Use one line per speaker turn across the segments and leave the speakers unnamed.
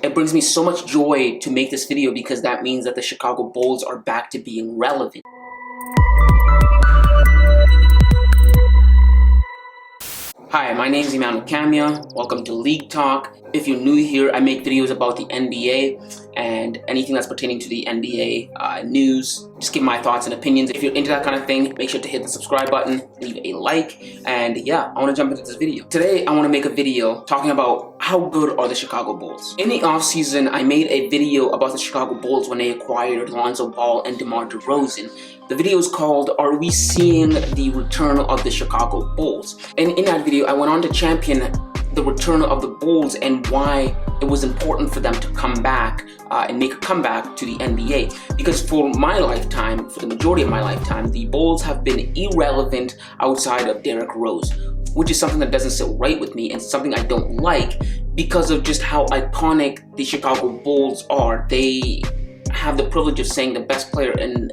It brings me so much joy to make this video because that means that the Chicago Bulls are back to being relevant. Hi, my name is Emmanuel Camia. Welcome to League Talk. If you're new here, I make videos about the NBA and anything that's pertaining to the NBA news. Just give my thoughts and opinions. If you're into that kind of thing, make sure to hit the subscribe button, leave a like, and yeah, I want to jump into this video. Today, I want to make a video talking about how good are the Chicago Bulls. In the offseason, I made a video about the Chicago Bulls when they acquired Lonzo Ball and Demar Derozan. The video is called, Are We Seeing the Return of the Chicago Bulls? And in that video, I went on to champion the return of the Bulls and why it was important for them to come back and make a comeback to the NBA. Because for my lifetime, for the majority of my lifetime, the Bulls have been irrelevant outside of Derrick Rose, which is something that doesn't sit right with me and something I don't like because of just how iconic the Chicago Bulls are. They have the privilege of saying the best player in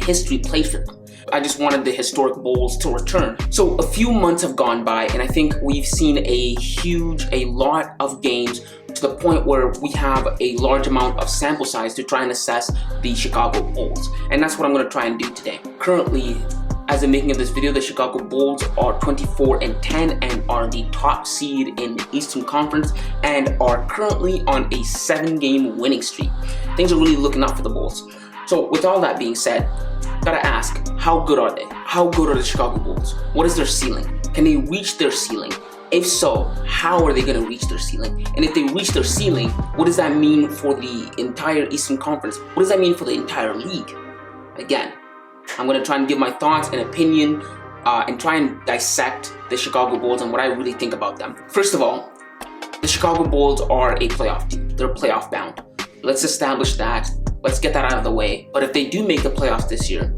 history played for them. I just wanted the historic Bulls to return. So a few months have gone by and I think we've seen a lot of games to the point where we have a large amount of sample size to try and assess the Chicago Bulls. And that's what I'm going to try and do today. Currently, as I'm making of this video, the Chicago Bulls are 24-10 and are the top seed in the Eastern Conference and are currently on a 7-game winning streak. Things are really looking up for the Bulls. So with all that being said, gotta ask, how good are they? How good are the Chicago Bulls? What is their ceiling? Can they reach their ceiling? If so, how are they gonna reach their ceiling? And if they reach their ceiling, what does that mean for the entire Eastern Conference? What does that mean for the entire league? Again, I'm gonna try and give my thoughts and opinion and try and dissect the Chicago Bulls and what I really think about them. First of all, the Chicago Bulls are a playoff team. They're playoff bound. Let's establish that. Let's get that out of the way. But if they do make the playoffs this year,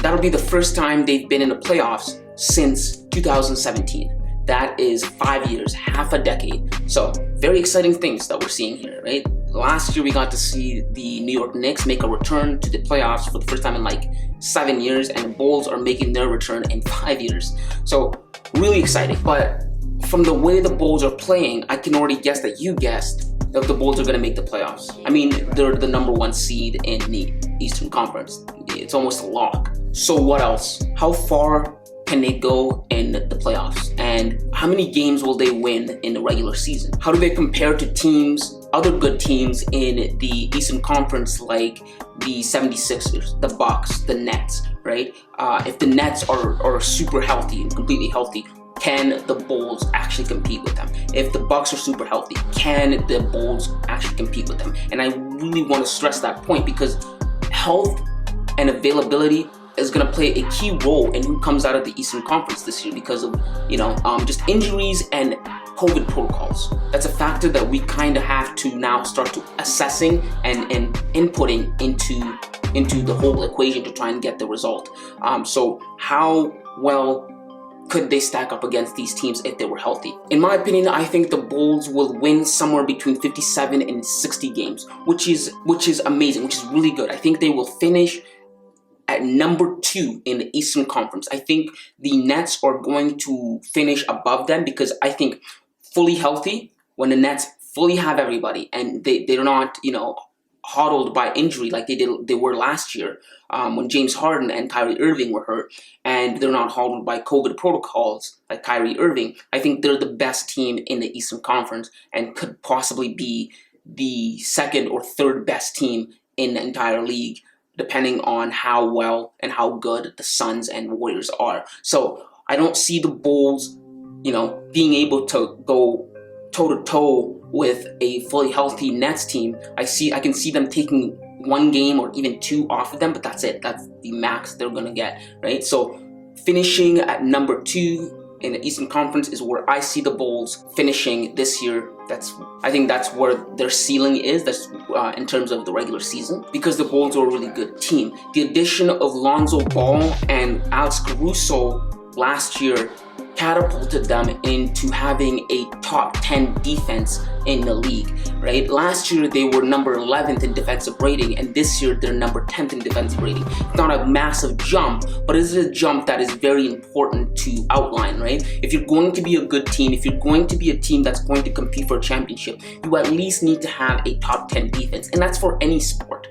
that'll be the first time they've been in the playoffs since 2017. That is 5 years, half a decade. So very exciting things that we're seeing here, right? Last year we got to see the New York Knicks make a return to the playoffs for the first time in like 7 years, and the Bulls are making their return in 5 years. So really exciting. But from the way the Bulls are playing, I can already guess that you guessed that the Bulls are going to make the playoffs. I mean, they're the #1 seed in the Eastern Conference. It's almost a lock. So what else? How far can they go in the playoffs? And how many games will they win in the regular season? How do they compare to teams, other good teams in the Eastern Conference like the 76ers, the Bucks, the Nets, right? If the Nets are super healthy and completely healthy, can the Bulls actually compete with them? If the Bucks are super healthy, can the Bulls actually compete with them? And I really want to stress that point because health and availability is going to play a key role in who comes out of the Eastern Conference this year because of, just injuries and COVID protocols. That's a factor that we kind of have to now start to assessing and inputting into the whole equation to try and get the result. So how well could they stack up against these teams if they were healthy? In my opinion, I think the Bulls will win somewhere between 57 and 60 games, which is amazing, which is really good. I think they will finish at #2 in the Eastern Conference. I think the Nets are going to finish above them because I think fully healthy, when the Nets fully have everybody and they're not, huddled by injury like they were last year when James Harden and Kyrie Irving were hurt, and they're not huddled by COVID protocols like Kyrie Irving. I think they're the best team in the Eastern Conference and could possibly be the second or third best team in the entire league, depending on how well and how good the Suns and Warriors are. So I don't see the Bulls, being able to go toe-to-toe with a fully healthy Nets team. I can see them taking 1 game or even 2 off of them, but that's it. That's the max they're gonna get, right? So finishing at #2 in the Eastern Conference is where I see the Bulls finishing this year. I think that's where their ceiling is. That's in terms of the regular season, because the Bulls are a really good team. The addition of Lonzo Ball and Alex Caruso last year catapulted them into having a top 10 defense in the league, right? Last year they were number 11th in defensive rating, and this year they're number 10th in defensive rating. It's not a massive jump, but it is a jump that is very important to outline, right? If you're going to be a good team, if you're going to be a team that's going to compete for a championship, you at least need to have a top 10 defense, and that's for any sport.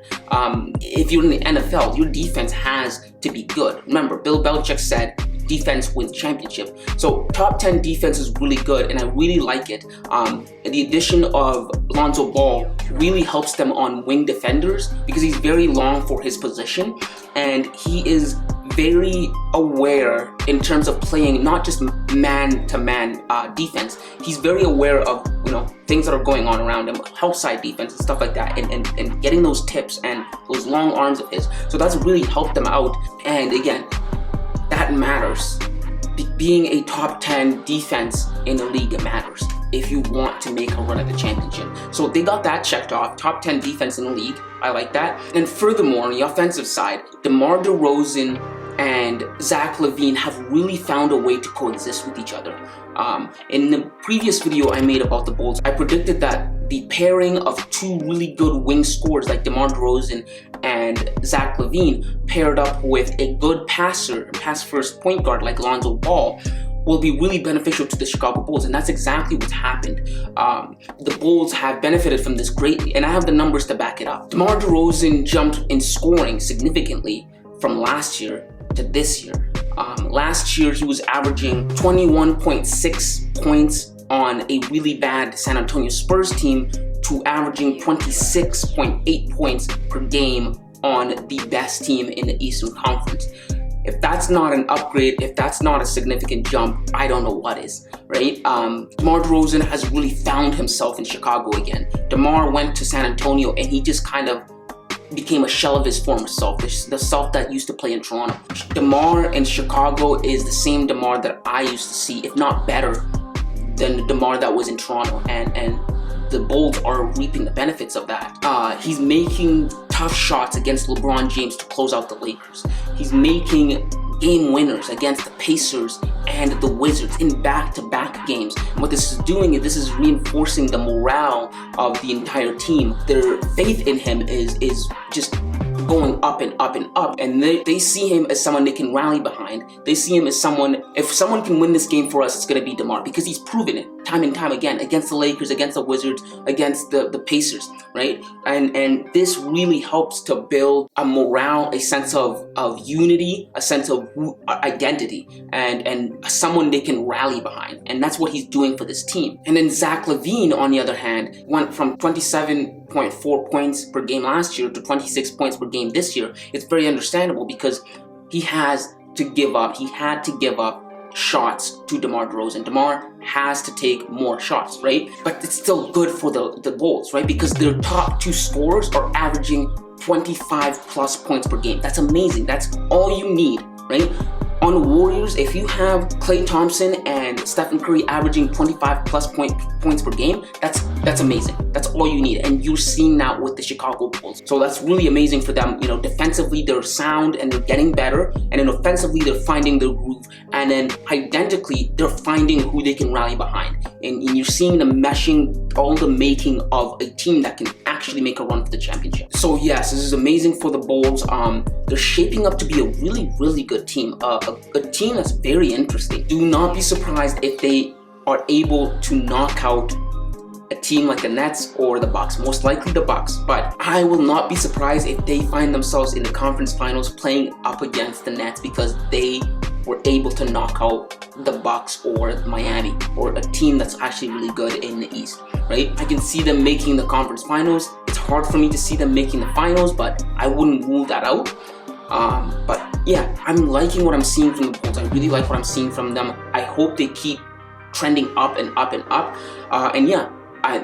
If you're in the NFL, your defense has to be good. Remember, Bill Belichick said, defense wins championship. So top 10 defense is really good, and I really like it. The addition of Lonzo Ball really helps them on wing defenders because he's very long for his position, and he is very aware in terms of playing not just man-to-man defense. He's very aware of things that are going on around him, outside defense and stuff like that, and getting those tips and those long arms of his. So that's really helped them out. And again, that matters. Being a top 10 defense in the league, it matters if you want to make a run at the championship. So they got that checked off, top 10 defense in the league. I like that. And furthermore, on the offensive side, DeMar DeRozan and Zach LaVine have really found a way to coexist with each other. In the previous video I made about the Bulls, I predicted that the pairing of two really good wing scorers like DeMar DeRozan and Zach LaVine paired up with a good passer, pass-first point guard like Lonzo Ball will be really beneficial to the Chicago Bulls, and that's exactly what's happened. The Bulls have benefited from this greatly, and I have the numbers to back it up. DeMar DeRozan jumped in scoring significantly from last year to this year. Last year he was averaging 21.6 points on a really bad San Antonio Spurs team to averaging 26.8 points per game on the best team in the Eastern Conference. If that's not an upgrade, if that's not a significant jump, I don't know what is, right? DeMar DeRozan has really found himself in Chicago again. DeMar went to San Antonio and he just kind of became a shell of his former self, the self that used to play in Toronto. DeMar in Chicago is the same DeMar that I used to see, if not better than the DeMar that was in Toronto, and the Bulls are reaping the benefits of that. He's making tough shots against LeBron James to close out the Lakers. He's making game winners against the Pacers and the Wizards in back-to-back games. And what this is doing is this is reinforcing the morale of the entire team. Their faith in him is just going up and up and up, and they see him as someone they can rally behind. They see him as someone, if someone can win this game for us, it's going to be DeMar, because he's proven it time and time again against the Lakers, against the Wizards, against the Pacers, right? And this really helps to build a morale, a sense of unity, a sense of identity, and someone they can rally behind, and that's what he's doing for this team. And then Zach LaVine, on the other hand, went from 27.4 points per game last year to 26 points per game this year. It's very understandable because he has to give up. He had to give up shots to DeMar DeRozan. DeMar has to take more shots, right? But it's still good for the Bulls, right? Because their top two scorers are averaging 25 plus points per game. That's amazing. That's all you need, right? On the Warriors, if you have Klay Thompson and Stephen Curry averaging 25 plus points per game, that's amazing. That's all you need, and you're seeing that with the Chicago Bulls. So that's really amazing for them. Defensively they're sound and they're getting better, and then offensively they're finding their groove, and then identically they're finding who they can rally behind, and you're seeing the meshing, all the making of a team that can actually make a run for the championship. So yes, this is amazing for the Bulls. They're shaping up to be a really, really good team. A team that's very interesting. Do not be surprised if they are able to knock out a team like the Nets or the Bucks. Most likely the Bucks, but I will not be surprised if they find themselves in the conference finals playing up against the Nets because they were able to knock out the Bucks or Miami, or a team that's actually really good in the East, right? I can see them making the conference finals. It's hard for me to see them making the finals, but I wouldn't rule that out. But yeah, I'm liking what I'm seeing from the Bulls. I really like what I'm seeing from them. I hope they keep trending up and up and up. And yeah,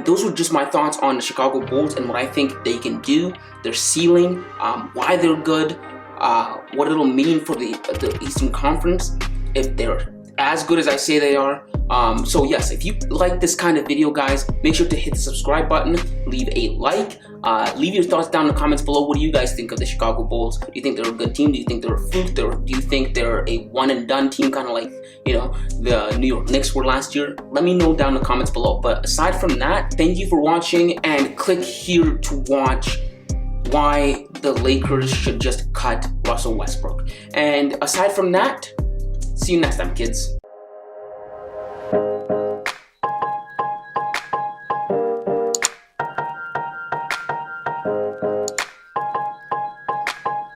those were just my thoughts on the Chicago Bulls and what I think they can do, their ceiling, why they're good, what it'll mean for the Eastern Conference if they're as good as I say they are. So yes, if you like this kind of video, guys, make sure to hit the subscribe button, leave a like, Leave your thoughts down in the comments below. What do you guys think of the Chicago Bulls? Do you think they're a good team? Do you think they're a fluke? Do you think they're a one and done team, kind of like, you know, the New York Knicks were last year? Let me know down in the comments below. But aside from that, thank you for watching, and click here to watch why the Lakers should just cut Russell Westbrook. And aside from that, see you next time, kids.